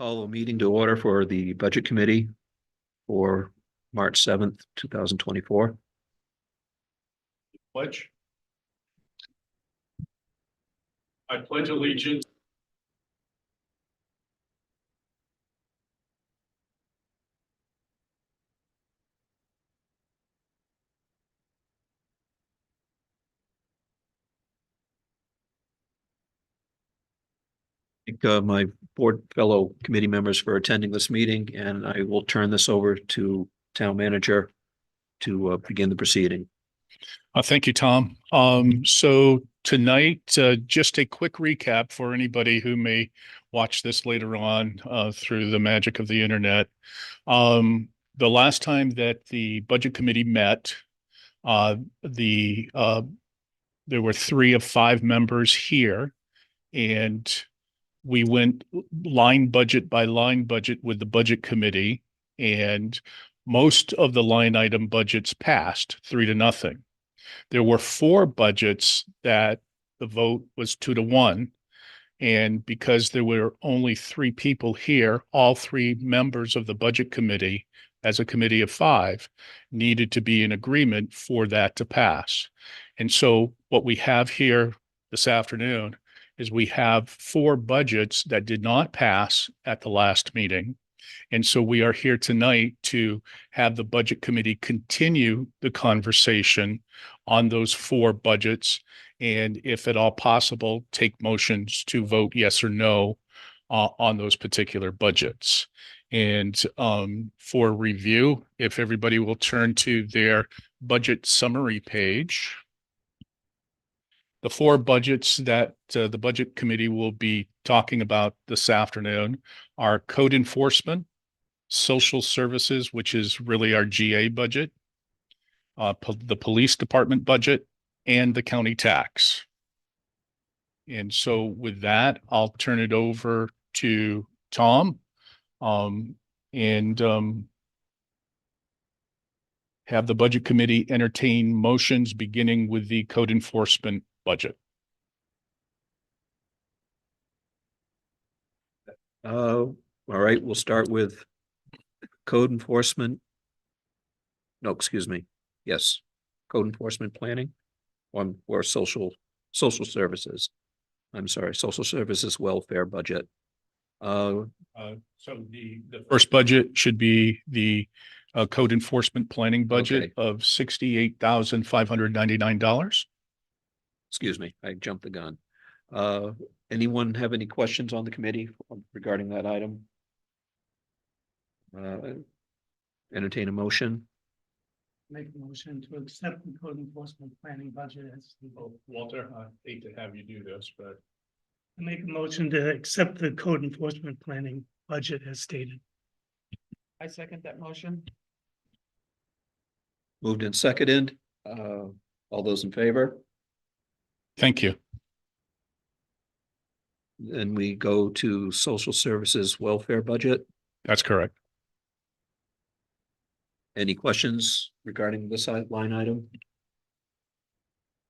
Call a meeting to order for the Budget Committee for March 7th, 2024. Pledge. I pledge allegiance. Thank my board fellow committee members for attending this meeting, and I will turn this over to Town Manager to begin the proceeding. Thank you, Tom. So tonight, just a quick recap for anybody who may watch this later on through the magic of the internet. The last time that the Budget Committee met, there were 3 of 5 members here, and we went line budget by line budget with the Budget Committee, and most of the line item budgets passed 3-0. There were 4 budgets that the vote was 2-1. And because there were only 3 people here, all 3 members of the Budget Committee, as a committee of 5, needed to be in agreement for that to pass. And so what we have here this afternoon is we have 4 budgets that did not pass at the last meeting. And so we are here tonight to have the Budget Committee continue the conversation on those 4 budgets. And if at all possible, take motions to vote yes or no on those particular budgets. And for review, if everybody will turn to their budget summary page. The 4 budgets that the Budget Committee will be talking about this afternoon are code enforcement, social services, which is really our GA budget, the police department budget, and the county tax. And so with that, I'll turn it over to Tom and have the Budget Committee entertain motions beginning with the code enforcement budget. All right, we'll start with code enforcement. No, excuse me. Yes, code enforcement planning or social services. I'm sorry, social services welfare budget. So the first budget should be the code enforcement planning budget of $68,599. Excuse me, I jumped the gun. Anyone have any questions on the committee regarding that item? Entertain a motion. Make a motion to accept the code enforcement planning budget as. Walter, I hate to have you do this, but. I make a motion to accept the code enforcement planning budget as stated. I second that motion. Moved and seconded. All those in favor? Thank you. Then we go to social services welfare budget. That's correct. Any questions regarding this line item?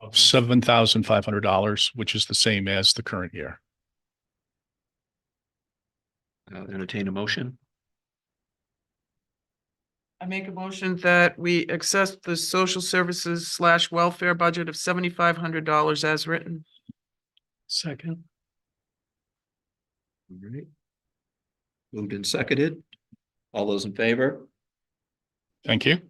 Of $7,500, which is the same as the current year. Entertain a motion. I make a motion that we accept the social services / welfare budget of $7,500 as written. Second. All right. Moved and seconded. All those in favor? Thank you.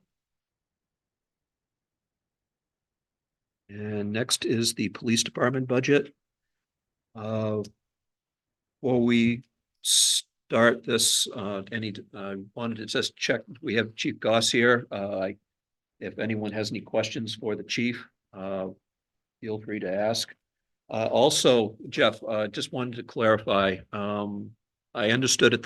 And next is the police department budget. Before we start this, wanted to just check, we have Chief Goss here. If anyone has any questions for the chief, feel free to ask. Also, Jeff, just wanted to clarify, I understood at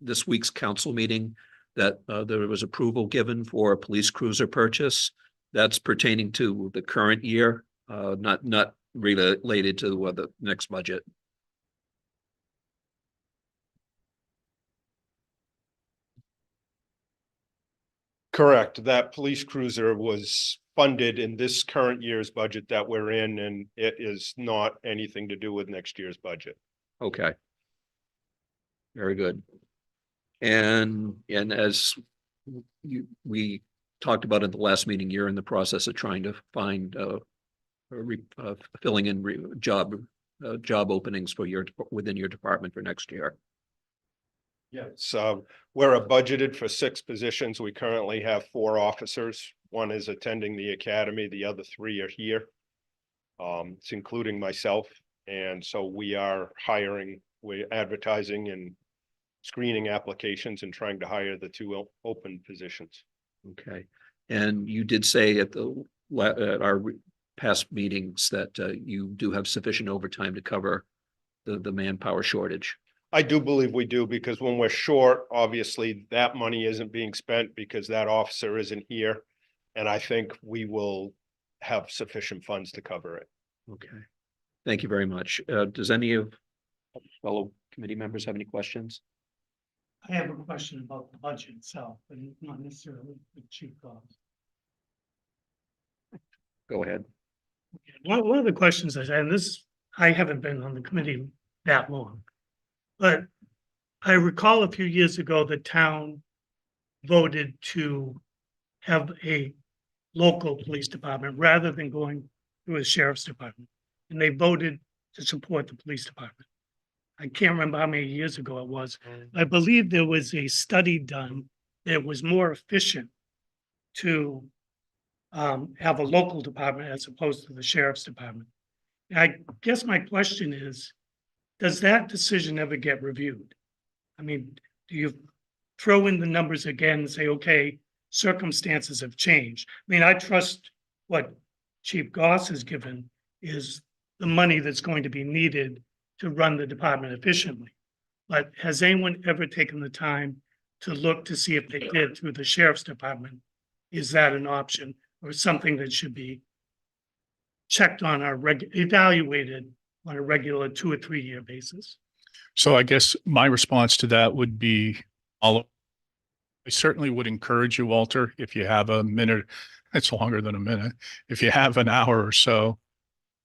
this week's council meeting that there was approval given for a police cruiser purchase. That's pertaining to the current year, not related to the next budget. Correct. That police cruiser was funded in this current year's budget that we're in, and it is not anything to do with next year's budget. Okay. Very good. And as we talked about at the last meeting, you're in the process of trying to find filling in job openings for within your department for next year. Yes, we're budgeted for 6 positions. We currently have 4 officers. One is attending the academy, the other 3 are here. It's including myself, and so we are hiring, we're advertising and screening applications and trying to hire the 2 open positions. Okay. And you did say at our past meetings that you do have sufficient overtime to cover the manpower shortage. I do believe we do, because when we're short, obviously that money isn't being spent because that officer isn't here. And I think we will have sufficient funds to cover it. Okay. Thank you very much. Does any of fellow committee members have any questions? I have a question about the budget itself, but not necessarily the Chief Goss. Go ahead. One of the questions I had, and this, I haven't been on the committee that long, but I recall a few years ago, the town voted to have a local police department rather than going through a sheriff's department. And they voted to support the police department. I can't remember how many years ago it was. I believe there was a study done that was more efficient to have a local department as opposed to the sheriff's department. I guess my question is, does that decision ever get reviewed? I mean, do you throw in the numbers again and say, okay, circumstances have changed? I mean, I trust what Chief Goss has given is the money that's going to be needed to run the department efficiently. But has anyone ever taken the time to look to see if they did through the sheriff's department? Is that an option or something that should be checked on evaluated on a regular 2 or 3 year basis? So I guess my response to that would be I certainly would encourage you, Walter, if you have a minute, it's longer than a minute. If you have an hour or so,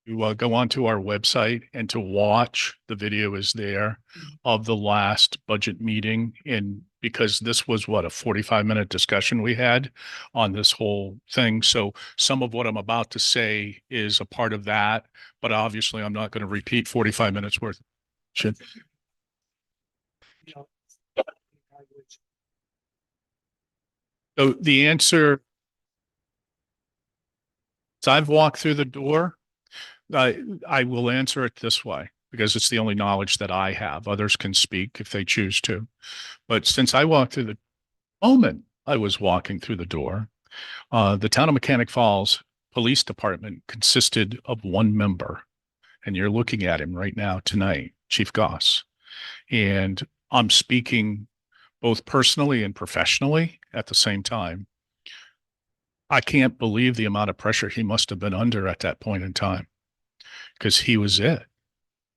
you go onto our website and to watch the video is there of the last budget meeting. And because this was what, a 45-minute discussion we had on this whole thing. So some of what I'm about to say is a part of that, but obviously I'm not going to repeat 45 minutes worth. Should. So the answer, so I've walked through the door. I will answer it this way because it's the only knowledge that I have. Others can speak if they choose to. But since I walked through the moment I was walking through the door, the town of Mechanic Falls Police Department consisted of 1 member. And you're looking at him right now tonight, Chief Goss. And I'm speaking both personally and professionally at the same time. I can't believe the amount of pressure he must have been under at that point in time, because he was it.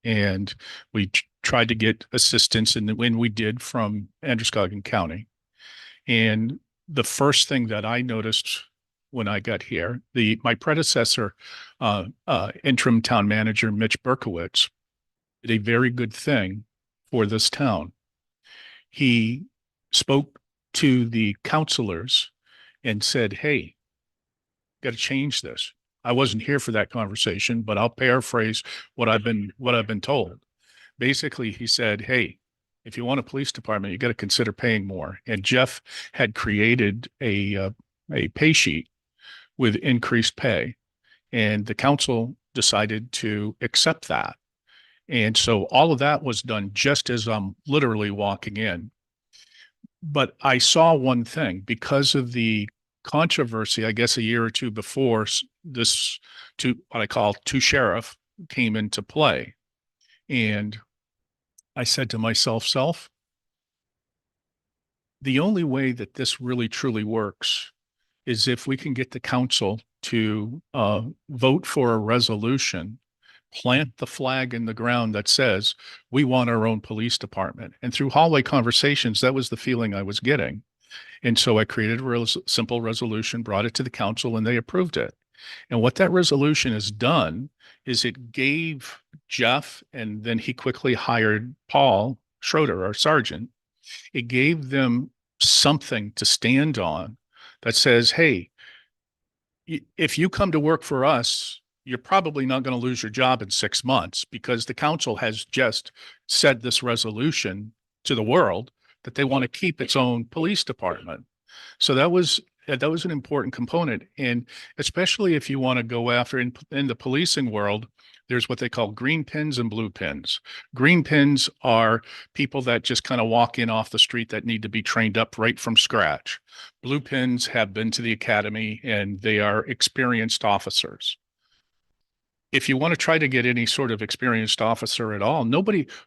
And we tried to get assistance, and when we did, from Androscoggin County. And the first thing that I noticed when I got here, my predecessor, interim town manager, Mitch Berkowitz, did a very good thing for this town. He spoke to the counselors and said, hey, got to change this. I wasn't here for that conversation, but I'll paraphrase what I've been told. Basically, he said, hey, if you want a police department, you got to consider paying more. And Jeff had created a pay sheet with increased pay, and the council decided to accept that. And so all of that was done just as I'm literally walking in. But I saw one thing because of the controversy, I guess a year or two before this, what I call two sheriff came into play. And I said to myself, the only way that this really truly works is if we can get the council to vote for a resolution, plant the flag in the ground that says we want our own police department. And through hallway conversations, that was the feeling I was getting. And so I created a real simple resolution, brought it to the council, and they approved it. And what that resolution has done is it gave Jeff, and then he quickly hired Paul Schroeder, our sergeant, it gave them something to stand on that says, hey, if you come to work for us, you're probably not going to lose your job in 6 months because the council has just said this resolution to the world that they want to keep its own police department. So that was an important component. And especially if you want to go after in the policing world, there's what they call green pins and blue pins. Green pins are people that just kind of walk in off the street that need to be trained up right from scratch. Blue pins have been to the academy and they are experienced officers. If you want to try to get any sort of experienced officer at all,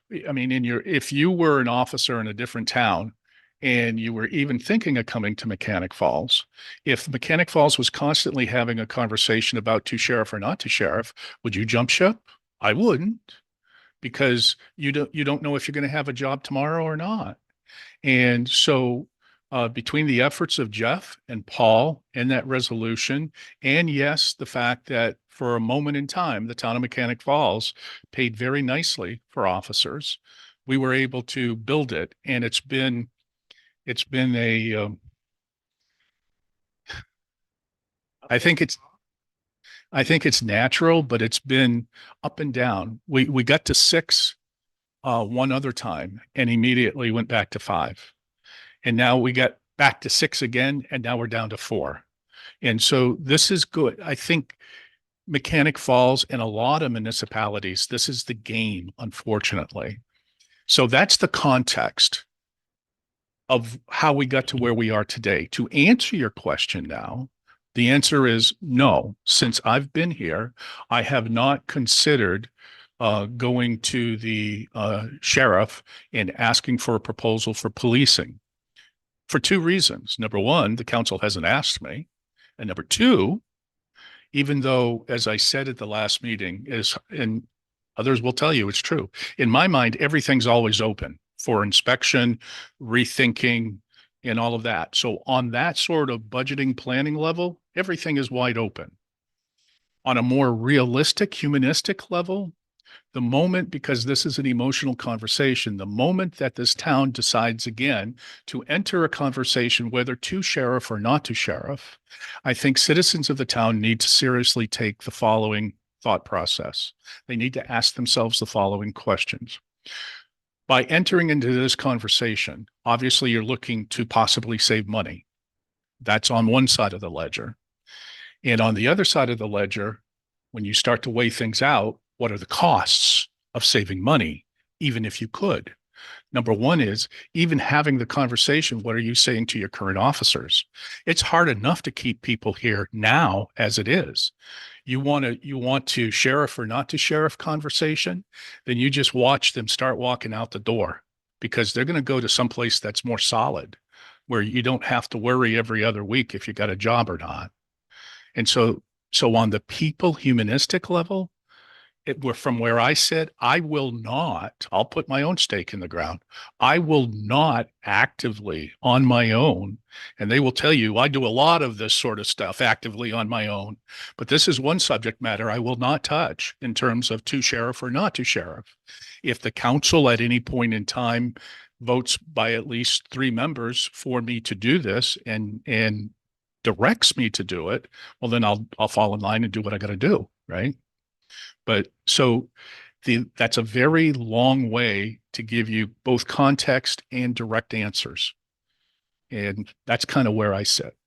if you were an officer in a different town and you were even thinking of coming to Mechanic Falls, if Mechanic Falls was constantly having a conversation about to sheriff or not to sheriff, would you jump ship? I wouldn't, because you don't know if you're going to have a job tomorrow or not. And so between the efforts of Jeff and Paul and that resolution, and yes, the fact that for a moment in time, the town of Mechanic Falls paid very nicely for officers, we were able to build it. And it's been I think it's natural, but it's been up and down. We got to 6 one other time and immediately went back to 5. And now we got back to 6 again, and now we're down to 4. And so this is good. I think Mechanic Falls and a lot of municipalities, this is the game, unfortunately. So that's the context of how we got to where we are today. To answer your question now, the answer is no. Since I've been here, I have not considered going to the sheriff and asking for a proposal for policing for 2 reasons. Number one, the council hasn't asked me. And number 2, even though, as I said at the last meeting, and others will tell you it's true, in my mind, everything's always open for inspection, rethinking, and all of that. So on that sort of budgeting planning level, everything is wide open. On a more realistic, humanistic level, the moment, because this is an emotional conversation, the moment that this town decides again to enter a conversation, whether to sheriff or not to sheriff, I think citizens of the town need to seriously take the following thought process. They need to ask themselves the following questions. By entering into this conversation, obviously you're looking to possibly save money. That's on one side of the ledger. And on the other side of the ledger, when you start to weigh things out, what are the costs of saving money, even if you could? Number one is even having the conversation. What are you saying to your current officers? It's hard enough to keep people here now as it is. You want to sheriff or not to sheriff conversation, then you just watch them start walking out the door, because they're going to go to someplace that's more solid, where you don't have to worry every other week if you got a job or not. And so on the people humanistic level, from where I sit, I'll put my own stake in the ground. I will not actively on my own, and they will tell you I do a lot of this sort of stuff actively on my own, but this is one subject matter I will not touch in terms of to sheriff or not to sheriff. If the council at any point in time votes by at least 3 members for me to do this and directs me to do it, well, then I'll fall in line and do what I got to do, right? But so that's a very long way to give you both context and direct answers. And that's kind of where I sit.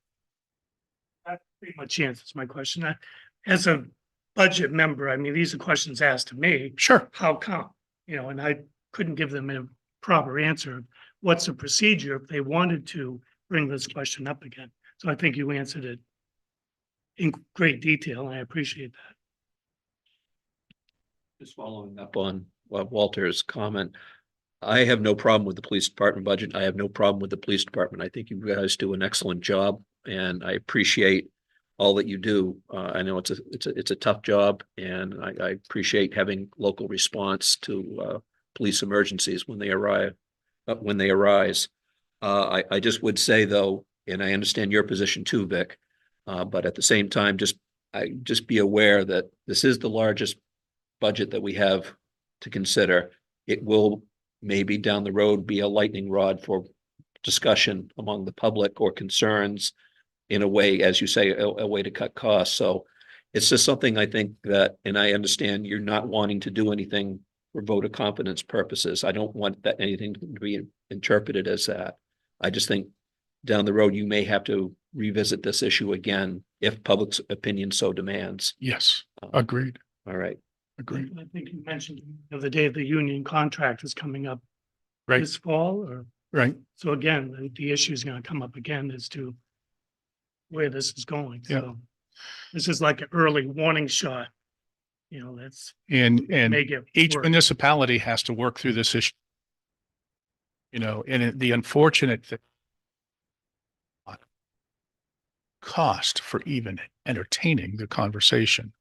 That pretty much answers my question. As a budget member, I mean, these are questions asked to me. Sure. How come? And I couldn't give them a proper answer. What's the procedure if they wanted to bring this question up again? So I think you answered it in great detail, and I appreciate that. Just following up on Walter's comment, I have no problem with the police department budget. I have no problem with the police department. I think you guys do an excellent job, and I appreciate all that you do. I know it's a tough job, and I appreciate having local response to police emergencies when they arise. I just would say though, and I understand your position too, Vic, but at the same time, just be aware that this is the largest budget that we have to consider. It will maybe down the road be a lightning rod for discussion among the public or concerns in a way, as you say, a way to cut costs. So it's just something I think that, and I understand you're not wanting to do anything for vote of confidence purposes. I don't want that anything to be interpreted as that. I just think down the road, you may have to revisit this issue again if public's opinion so demands. Yes, Um, agreed, All right. agreed. I think you mentioned the other day, the union contract is coming up Right, this fall, or, right. so again, the issue is gonna come up again as to where this is going, Yeah. so. This is like an early warning shot. You know, that's And may get each worse. municipality has to work through this issue. The unfortunate thing. Cost for even entertaining the conversation.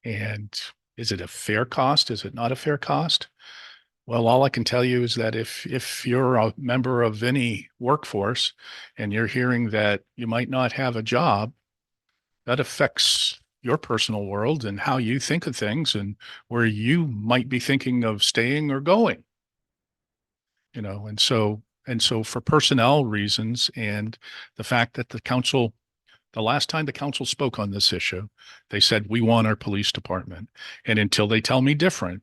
And is it a fair cost? Is it not a fair cost? Well, all I can tell you is that if you're a member of any workforce and you're hearing that you might not have a job, that affects your personal world and how you think of things and where you might be thinking of staying or going. And so for personnel reasons and the fact that the last time the council spoke on this issue, they said, we want our police department. And until they tell me different,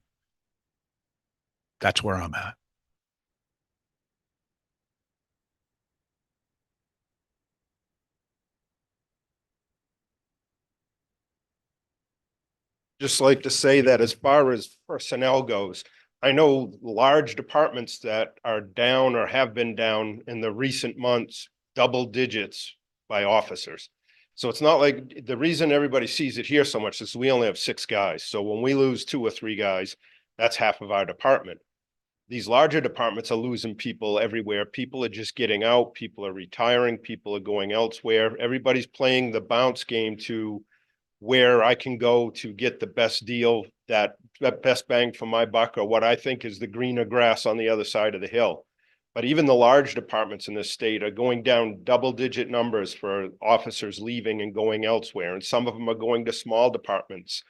that's where I'm at. Just like to say that as far as personnel goes, I know large departments that are down or have been down in the recent months, double digits by officers. So it's not like, the reason everybody sees it here so much is we only have 6 guys. So when we lose 2 or 3 guys, that's half of our department. These larger departments are losing people everywhere. People are just getting out. People are retiring. People are going elsewhere. Everybody's playing the bounce game to where I can go to get the best deal, that best bang for my buck, or what I think is the greener grass on the other side of the hill. But even the large departments in this state are going down double-digit numbers for officers leaving and going elsewhere. And some of them are going to small departments.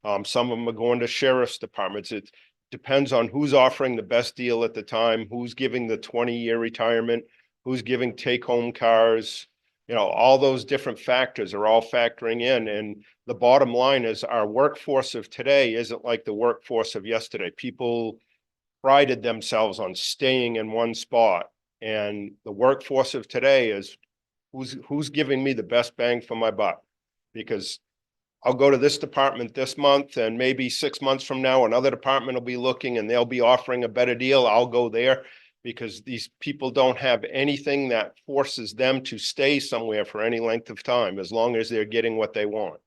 Some of them are going to sheriff's departments. It depends on who's offering the best deal at the time, who's giving the 20-year retirement, who's giving take-home cars. All those different factors are all factoring in. And the bottom line is our workforce of today isn't like the workforce of yesterday. People prided themselves on staying in one spot. And the workforce of today is who's giving me the best bang for my buck? Because I'll go to this department this month and maybe 6 months from now, another department will be looking and they'll be offering a better deal. I'll go there because these people don't have anything that forces them to stay somewhere for any length of time, as long as they're getting what they want.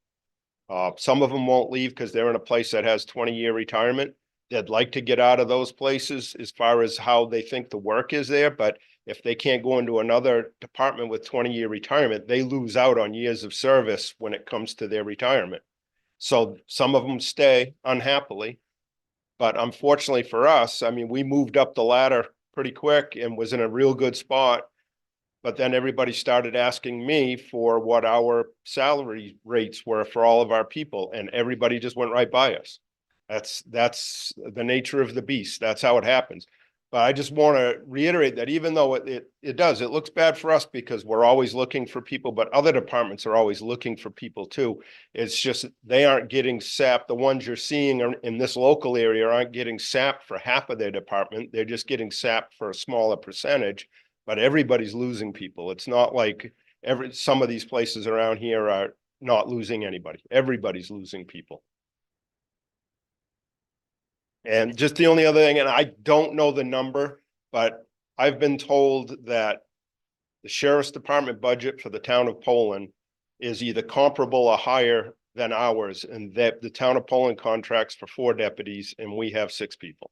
Some of them won't leave because they're in a place that has 20-year retirement. They'd like to get out of those places as far as how they think the work is there. But if they can't go into another department with 20-year retirement, they lose out on years of service when it comes to their retirement. So some of them stay unhappily. But unfortunately for us, I mean, we moved up the ladder pretty quick and was in a real good spot. But then everybody started asking me for what our salary rates were for all of our people, and everybody just went right by us. That's the nature of the beast. That's how it happens. But I just want to reiterate that even though it looks bad for us because we're always looking for people, but other departments are always looking for people too. It's just they aren't getting sapped. The ones you're seeing in this local area aren't getting sapped for half of their department. They're just getting sapped for a smaller percentage, but everybody's losing people. It's not like some of these places around here are not losing anybody. Everybody's losing people. And just the only other thing, and I don't know the number, but I've been told that the sheriff's department budget for the town of Poland is either comparable or higher than ours, and that the town of Poland contracts for 4 deputies and we have 6 people.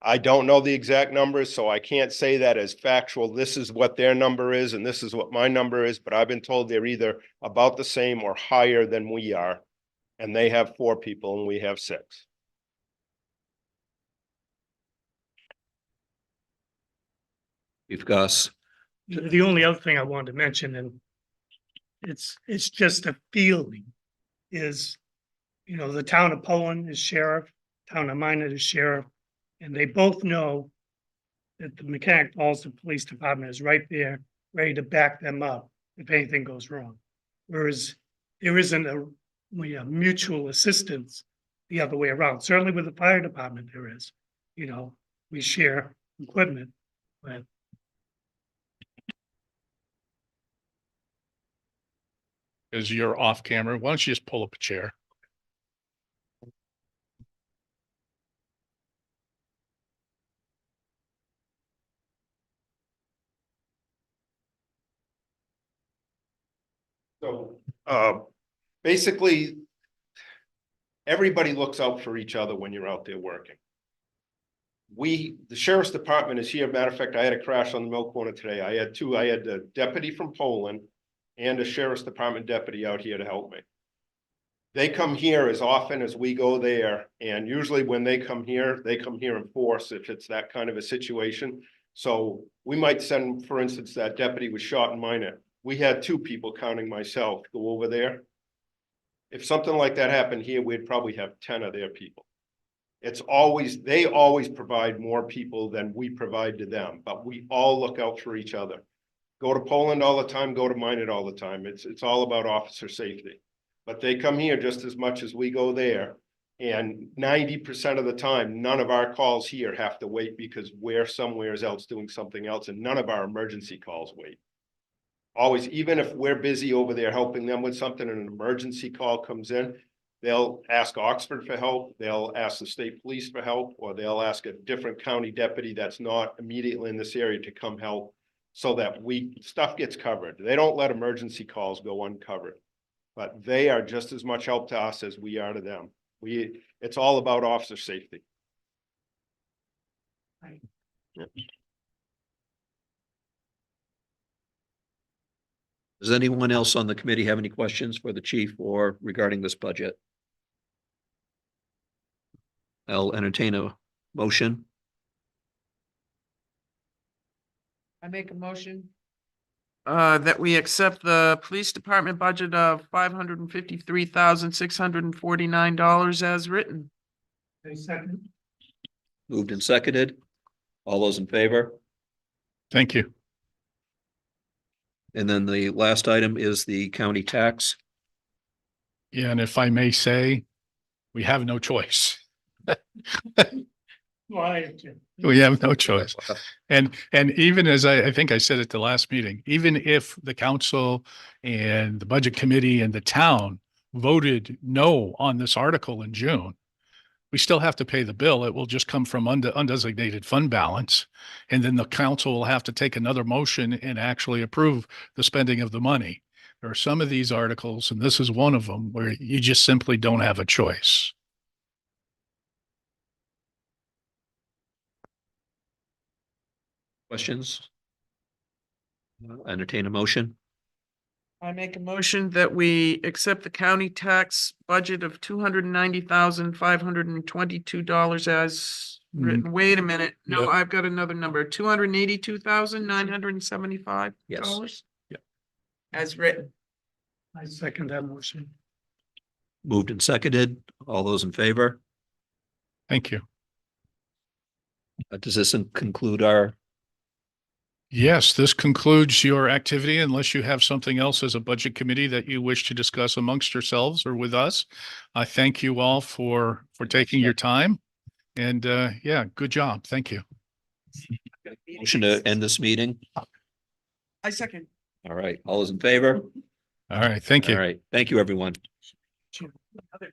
I don't know the exact numbers, so I can't say that as factual. This is what their number is and this is what my number is, but I've been told they're either about the same or higher than we are. And they have 4 people and we have 6. Chief Goss. The only other thing I wanted to mention, and it's just a feeling, is, the town of Poland is sheriff, town of Minot is sheriff, And they both know that the Mechanic Falls Police Department is right there, ready to back them up if anything goes wrong. Whereas there isn't a mutual assistance the other way around. Certainly with the fire department, there is. You know, we share equipment, but As you're off camera, why don't you just pull up a chair? So, basically, everybody looks out for each other when you're out there working. The sheriff's department is here. Matter of fact, I had a crash on the Mill Corner today. I had a deputy from Poland and a sheriff's department deputy out here to help me. They come here as often as we go there, and usually when they come here in force if it's that kind of a situation. So we might send, for instance, that deputy was shot in Minot. We had 2 people, counting myself, go over there. If something like that happened here, we'd probably have 10 of their people. They always provide more people than we provide to them, but we all look out for each other. Go to Poland all the time, go to Minot all the time. It's all about officer safety. But they come here just as much as we go there. And 90% of the time, none of our calls here have to wait because we're somewhere else doing something else, and none of our emergency calls wait. Always, even if we're busy over there helping them with something and an emergency call comes in, they'll ask Oxford for help, they'll ask the state police for help, or they'll ask a different county deputy that's not immediately in this area to come help so that stuff gets covered. They don't let emergency calls go uncovered, but they are just as much help to us as we are to them. It's all about officer safety. Right. Yep. Does anyone else on the committee have any questions for the chief or regarding this budget? I'll entertain a motion. I make a motion that we accept the police department budget of $553,649 as written. a second, Moved and seconded. All those in favor? Thank you. And then the last item is the county tax. Yeah, and if I may say, we have no choice. why, We have no choice. And even as I think I said at the last meeting, even if the council and the budget committee and the town voted no on this article in June, we still have to pay the bill. It will just come from undesignated fund balance. And then the council will have to take another motion and actually approve the spending of the money. There are some of these articles, and this is one of them, where you just simply don't have a choice. Questions? Entertain a motion. I make a motion that we accept the county tax budget of $290,522 as written. Wait a minute. No, Yep. I've got another number, $282,975. Yes. Yep. As written. I second that motion. Moved and seconded. All those in favor? Thank you. Does this conclude our? Yes, this concludes your activity unless you have something else as a budget committee that you wish to discuss amongst yourselves or with us. I thank you all for taking your time. And yeah, good job. Thank you. Motion to end this meeting. I second. All right. All those in favor? All right. Thank you. All right. Thank you, everyone. Sure. Other-